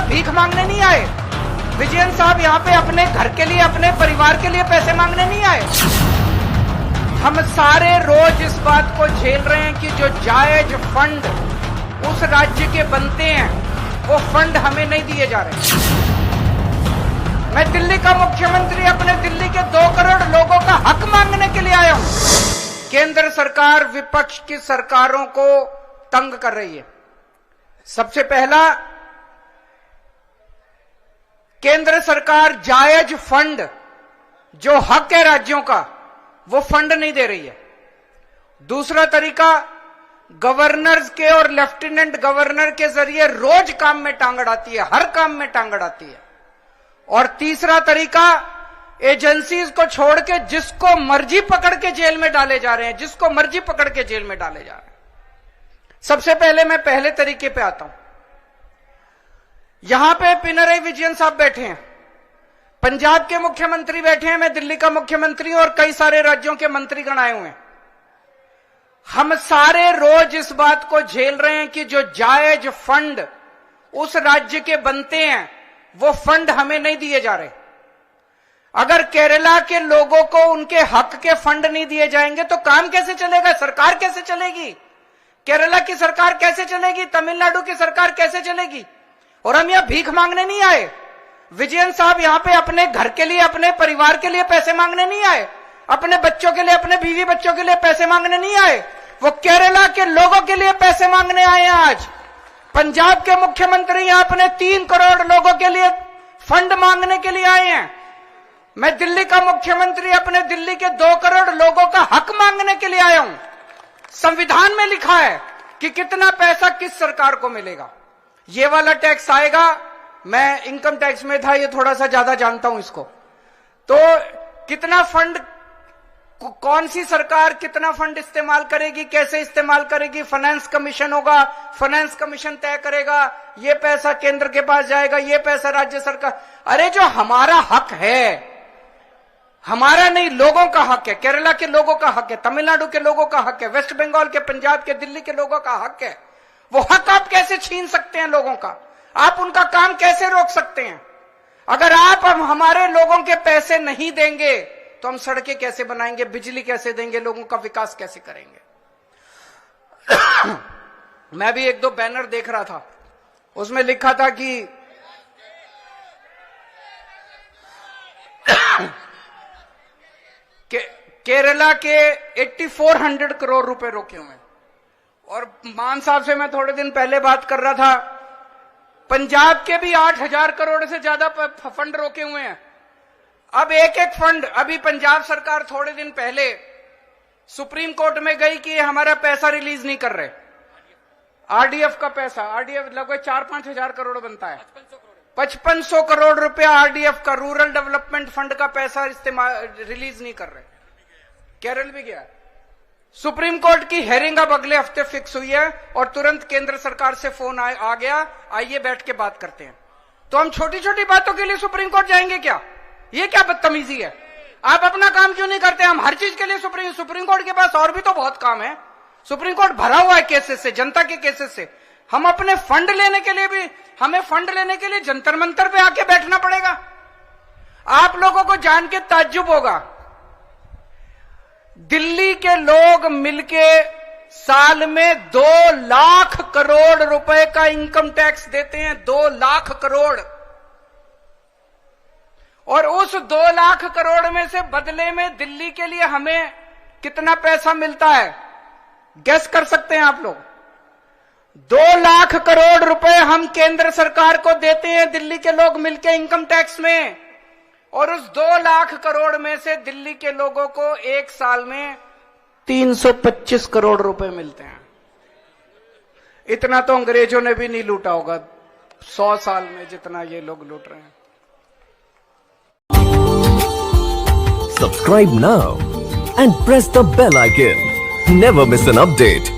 भीख मांगने नहीं आए। विजयन साहब यहाँ पे अपने घर के लिए, अपने परिवार के लिए पैसे मांगने नहीं आए। हम सारे रोज इस बात को झेल रहे हैं कि जो जायज फंड उस राज्य के बनते हैं वो फंड हमें नहीं दिए जा रहे। मैं दिल्ली का मुख्यमंत्री अपने दिल्ली के 2 करोड़ लोगों का हक मांगने के लिए आया हूं। केंद्र सरकार विपक्ष की सरकारों को तंग कर रही है। सबसे पहला, केंद्र सरकार जायज फंड जो हक है राज्यों का वो फंड नहीं दे रही है। दूसरा तरीका, गवर्नर्स के और लेफ्टिनेंट गवर्नर के जरिए रोज काम में टांग अड़ाती है, हर काम में टांग अड़ाती है। और तीसरा तरीका, एजेंसीज को छोड़ के जिसको मर्जी पकड़ के जेल में डाले जा रहे हैं, जिसको मर्जी पकड़ के जेल में डाले जा रहे हैं। सबसे पहले मैं पहले तरीके पे आता हूं। यहां पे पिनरई विजयन साहब बैठे हैं, पंजाब के मुख्यमंत्री बैठे हैं, मैं दिल्ली का मुख्यमंत्री और कई सारे राज्यों के मंत्रीगण आए हुए हैं। हम सारे रोज इस बात को झेल रहे हैं कि जो जायज फंड उस राज्य के बनते हैं वो फंड हमें नहीं दिए जा रहे। अगर केरला के लोगों को उनके हक के फंड नहीं दिए जाएंगे तो काम कैसे चलेगा, सरकार कैसे चलेगी, केरला की सरकार कैसे चलेगी, तमिलनाडु की सरकार कैसे चलेगी। और हम यहां भीख मांगने नहीं आए। विजयन साहब यहां पे अपने घर के लिए, अपने परिवार के लिए पैसे मांगने नहीं आए, अपने बच्चों के लिए, अपने बीवी बच्चों के लिए पैसे मांगने नहीं आए। वो केरला के लोगों के लिए पैसे मांगने आए हैं। आज पंजाब के मुख्यमंत्री यहां अपने 3 करोड़ लोगों के लिए फंड मांगने के लिए आए हैं। मैं दिल्ली का मुख्यमंत्री अपने दिल्ली के 2 करोड़ लोगों का हक मांगने के लिए आया हूं। संविधान में लिखा है कि कितना पैसा किस सरकार को मिलेगा। ये वाला टैक्स आएगा, मैं इनकम टैक्स में था, ये थोड़ा सा ज्यादा जानता हूं इसको। तो कितना फंड, कौन सी सरकार कितना फंड इस्तेमाल करेगी, कैसे इस्तेमाल करेगी, फाइनेंस कमीशन होगा, फाइनेंस कमीशन तय करेगा, ये पैसा केंद्र के पास जाएगा, ये पैसा राज्य सरकार। अरे जो हमारा हक है, हमारा नहीं, लोगों का हक है, केरला के लोगों का हक है, तमिलनाडु के लोगों का हक है, वेस्ट बंगाल के, पंजाब के, दिल्ली के लोगों का हक है। वो हक आप कैसे छीन सकते हैं लोगों का? आप उनका काम कैसे रोक सकते हैं? अगर आप हमारे लोगों के पैसे नहीं देंगे तो हम सड़कें कैसे बनाएंगे, बिजली कैसे देंगे, लोगों का विकास कैसे करेंगे? मैं भी 1-2 बैनर देख रहा था, उसमें लिखा था कि केरला के 8400 करोड़ रुपए रोके हुए हैं। और मान साहब से मैं थोड़े दिन पहले बात कर रहा था, पंजाब के भी 8000 करोड़ से ज्यादा फंड रोके हुए हैं। अब एक फंड, अभी पंजाब सरकार थोड़े दिन पहले सुप्रीम कोर्ट में गई कि हमारा पैसा रिलीज नहीं कर रहे। आरडीएफ का पैसा, आरडीएफ लगभग 4-5 हजार करोड़ बनता है, 5500 करोड़ रुपया आरडीएफ का, रूरल डेवलपमेंट फंड का पैसा इस्तेमाल रिलीज नहीं कर रहे। केरल भी गया, सुप्रीम कोर्ट की हेयरिंग अब अगले हफ्ते फिक्स हुई है और तुरंत केंद्र सरकार से फोन आ गया, आइए बैठ के बात करते हैं। तो हम छोटी छोटी बातों के लिए सुप्रीम कोर्ट जाएंगे क्या? ये क्या बदतमीजी है? आप अपना काम क्यों नहीं करते? हम हर चीज के लिए सुप्रीम कोर्ट के पास और भी तो बहुत काम है। सुप्रीम कोर्ट भरा हुआ है केसेस से, जनता के केसेस से। हम अपने फंड लेने के लिए भी, हमें फंड लेने के लिए जंतर मंतर पे आके बैठना पड़ेगा। आप लोगों को जान के ताज्जुब होगा, दिल्ली के लोग मिलके साल में 2 लाख करोड़ रुपए का इनकम टैक्स देते हैं, 2 लाख करोड़। और उस 2 लाख करोड़ में से बदले में दिल्ली के लिए हमें कितना पैसा मिलता है, गेस कर सकते हैं आप लोग? 2 लाख करोड़ रुपए हम केंद्र सरकार को देते हैं दिल्ली के लोग मिलके इनकम टैक्स में। और उस 2 लाख करोड़ में से दिल्ली के लोगों को एक साल में 325 करोड़ रुपए मिलते हैं। इतना तो अंग्रेजों ने भी नहीं लूटा होगा 100 साल में जितना ये लोग लूट रहे हैं। Subscribe now and press the bell icon. Never miss an update.